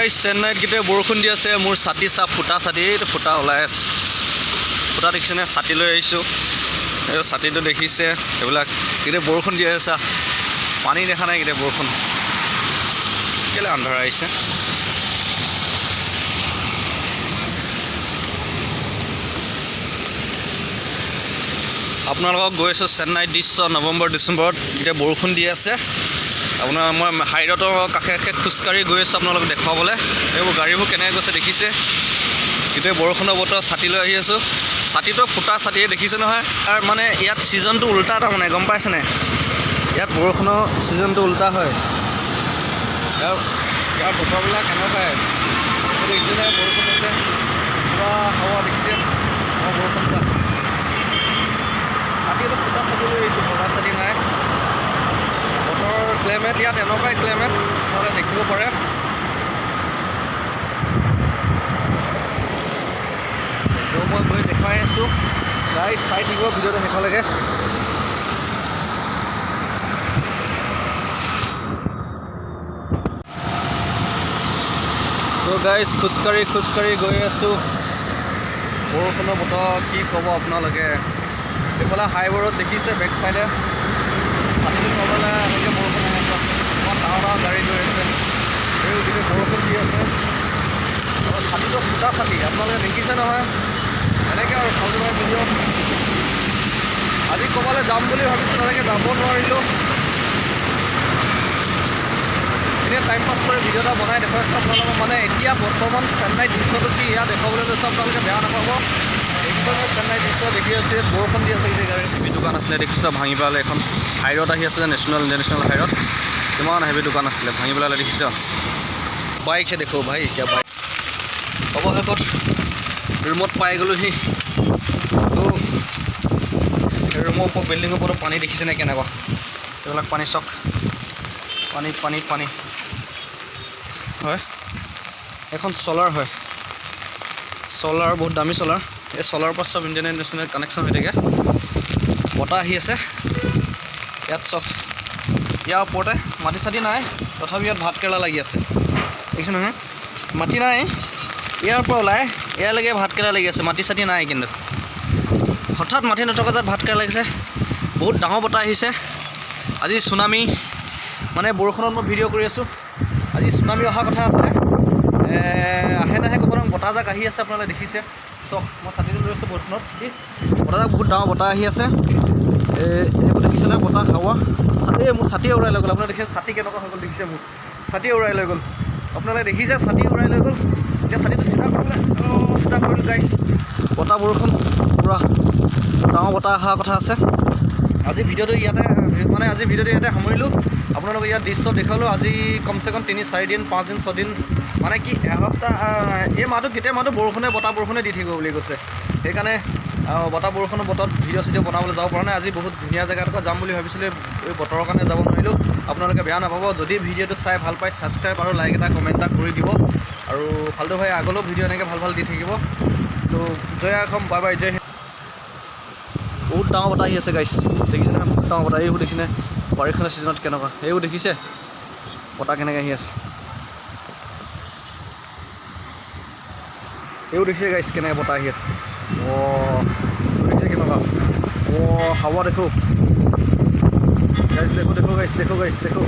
গাইছ চেন্নাইত গিতে বৰষুণ দি আছে মোৰ ছাতি চা ফুটা ছাতি ফুটা ওলাই আছে ফুটা দেখিছেনে ছাতি লৈ আহিছোঁ এই ছাতিটো দেখিছে এইবিলাক গিতে বৰষুণ দি আছে পানী দেখা নাই গিতে বৰষুণ কেলে আন্ধাৰ আহিছে আপোনালোকক গৈ আছোঁ চেন্নাই দৃশ্য নৱেম্বৰ ডিচেম্বৰত গিতে বৰষুণ দি আছে আপোনাৰ মই হাইৰতৰ কাষে কাষে খোজকাঢ়ি গৈ আছোঁ আপোনালোকক দেখুৱাবলৈ এইবোৰ গাড়ীবোৰ কেনেকৈ গৈছে দেখিছে গোটেই বৰষুণৰ বতৰ ছাতি লৈ আহি আছোঁ ছাতিটো ফুটা ছাতিয়ে দেখিছে নহয় আৰু মানে ইয়াত ছিজনটো উল্টা তাৰমানে গম পাইছেনে ইয়াত বৰষুণৰ ছিজনটো উল্টা হয় ইয়াৰ বতৰবিলাক কেনেকুৱাই দেখিছে বৰষুণ আছে পুৰা হাৱা দেখিছে বৰষুণ ছাতিটো ফুটা ছাতি লৈ আহিছোঁ বগা ছাতি নাই বতৰ ক্লাইমেট ইয়াত এনেকুৱাই ক্লাইমেট আপোনালোকে দেখিব পাৰে মই গৈ দেখুৱাই আছোঁ গাইজ চাই থাকিব ভিডিঅ'টো শেষলৈকে ত' গাইজ খোজকাঢ়ি গৈ আছোঁ বৰষুণৰ বতৰ কি ক'ব আপোনালোকে এইফালে হাইৱেৰত দেখিছে বেক চাইডে ছাতি নগ'লে এনেকৈ বৰষুণ আহে ইমান ডাঙৰ গাড়ী গৈ আছে এই গোটেই বৰষুণ দি আছে ছাতিটো ফুটা ছাতি আপোনালোকে দেখিছে নহয় এনেকৈ আৰু ভাল লগা ভিডিঅ' আজি ক'ৰবালৈ যাম বুলি ভাবিছোঁ তেনেকৈ যাব নোৱাৰিলোঁ এনেই টাইম পাছ কৰি ভিডিঅ' এটা বনাই দেখুৱাইছোঁ আপোনালোকক মানে এতিয়া বৰ্তমান চেন্নাই দৃশ্যটো কি ইয়াত দেখুৱাবলৈ গৈছোঁ আপোনালোকে বেয়া নাপাব একদম চেন্নাই দৃশ্য দেখি আছে বৰষুণ দি আছে গোটেই গাড়ী হেভি দোকান আছিলে দেখিছোঁ ভাঙি পেলালে এখন হাইৰত আহি আছে নেশ্যনেল ইণ্টাৰনেশ্যনেল হাইৰত কিমান হেভি দোকান আছিলে ভাঙি পেলালে দেখিছ বাইকহে দেখো ভাই এতিয়া বাইক অৱশেষত ৰুমত পাই গ'লোহি তো ৰুমৰ ওপৰত বিল্ডিঙৰ ওপৰত পানী দেখিছেনে কেনেকুৱা এইবিলাক পানী চক পানী হয় এখন চ'লাৰ হয় চ'লাৰ বহুত দামী চ'লাৰ এই চ'লাৰৰ পৰা চব ইণ্ডিয়ান নেশ্যনেল কানেকশ্যন হৈ থাকে বতাহ আহি আছে ইয়াত চক ইয়াৰ ওপৰতে মাটি চাটি নাই তথাপি ইয়াত ভাত কেৰেলা লাগি আছে দেখিছে নহয় মাটি নাই ইয়াৰ পৰা ওলাই ইয়ালৈকে ভাত কেৰেলা লাগি আছে মাটি চাটি নাই কিন্তু হঠাৎ মাটি নথকা যাত ভাত কেৰেলা লাগিছে বহুত ডাঙৰ বতাহ আহিছে আজি চুনামি মানে বৰষুণত মই ভিডিঅ' কৰি আছোঁ আজি চুনামি অহা কথা আছে আহে নাহে ক'ব বতাহজাক আহি আছে আপোনালোকে দেখিছে চক মই ছাতিটো লৈ আছোঁ বৰষুণত বতাহজাক বহুত ডাঙৰ বতাহ আহি আছে এইবোৰ দেখিছেনে বতাহ হাৱা মোৰ ছাতিয়ে উৰাই লৈ গ'ল আপোনালোকে দেখিছে ছাতি কেনেকুৱা হৈ গ'ল দেখিছে মোৰ ছাতিয়ে উৰাই লৈ গ'ল আপোনালোকে দেখিছে ছাতি উৰাই লৈ গ'ল এতিয়া ছাতিটো চিধা কৰিলোঁ গাইছ বতাহ বৰষুণ পূৰা ডাঙৰ বতাহ অহা কথা আছে আজি ভিডিঅ'টো ইয়াতে সামৰিলোঁ আপোনালোকে ইয়াত দৃশ্য দেখুৱালোঁ আজি কমচে কম 3-4 দিন 5 দিন 6 দিন মানে কি এসপ্তাহ এই মাহটো গোটেই মাহটো বতাহ বৰষুণে দি থাকিব বুলি কৈছে সেইকাৰণে বতাহ বৰষুণৰ বতৰত ভিডিঅ' চিডিঅ' বনাবলৈ যাব পৰা নাই আজি বহুত ধুনীয়া জেগা এডোখৰ যাম বুলি ভাবিছিলোঁ এই বতৰৰ কাৰণে যাব নোৱাৰিলোঁ আপোনালোকে বেয়া নাপাব যদি ভিডিঅ'টো চাই ভাল পায় ছাবস্ক্ৰাইব আৰু লাইক এটা কমেণ্ট এটা কৰি দিব আৰু ফাল্টু ভাই আগলৈও ভিডিঅ' এনেকৈ ভাল দি থাকিব তো জয় অসম বাই বাই জয় বহুত ডাঙৰ বতাহ আহি আছে গাইছ দেখিছেনে বহুত ডাঙৰ বতাহ এইবোৰ দেখিছেনে বাৰিষাৰ ছিজনত কেনেকুৱা এইবোৰ দেখিছে বতাহ কেনেকৈ আহি আছে এইবোৰ দেখিছে গাইছ কেনেকৈ বতাহ আহি আছে দেখিছে কেনেকুৱা হাৱা দেখো গাইছ দেখো গাইছ দেখো